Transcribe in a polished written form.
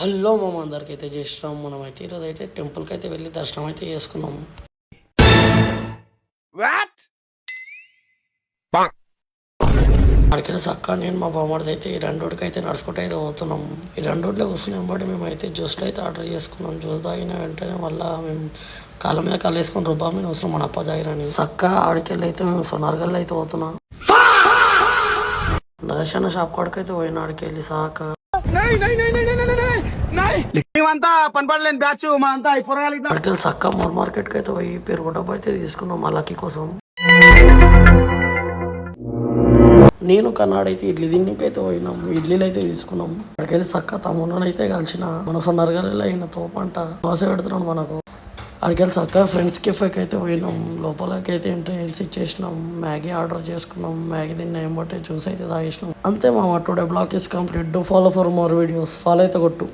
Hello మామ, అందరికి అయితే చేసినాం. మనమైతే ఈరోజు అయితే టెంపుల్కి అయితే వెళ్ళి దర్శనం అయితే చేసుకున్నాం. అక్కడికి చక్క నేను మా బామ్మడిది అయితే ఈ రెండు రోడ్డుకి అయితే నడుచుకుంటూ అయితే పోతున్నాం. ఈ రెండు రోడ్లో కూర్చున్నాం బట్టి మేమైతే జ్యూస్లో అయితే ఆర్డర్ చేసుకున్నాం. జ్యూస్ తాగిన వెంటనే మళ్ళీ మేము కాళ్ళ మీద కాళ్ళు వేసుకొని రుబ్బా మీద వస్తున్నాం మన అప్ప జాగిరని. చక్క ఆడికెళ్ళి అయితే మేము సొనార్గల్ అయితే పోతున్నాం. నరేష్ షాప్ కాడికి అయితే పోయిన ఆడికి వెళ్ళి సాక అడికెళ్ళి చక్క మోర్ మార్కెట్కి అయితే పోయి పెరుగు డబ్బా అయితే తీసుకున్నాం మా లక్కీ కోసం. నేను కన్నాడైతే ఇడ్లీ దీనికి అయితే పోయినాం. ఇడ్లీలు అయితే తీసుకున్నాం. అక్కడికెళ్ళి చక్క తమ్ముళ్ళని అయితే కలిసిన మన సొన్నరగారిలో అయిన తోపంట దోశ పెడుతున్నాడు మనకు. అక్కడికెళ్ళి చక్క ఫ్రెండ్స్ కెఫేకి అయితే పోయినాం. లోపలికి అయితే ఎంట్రీ ఇచ్చేసినాం. మ్యాగీ ఆర్డర్ చేసుకున్నాం. మ్యాగీ తిన్న ఏం బట్టి జ్యూస్ అయితే తాగేసినాం. అంతే మా today blog is complete. Do follow for more videos. Follow అయితే కొట్టు.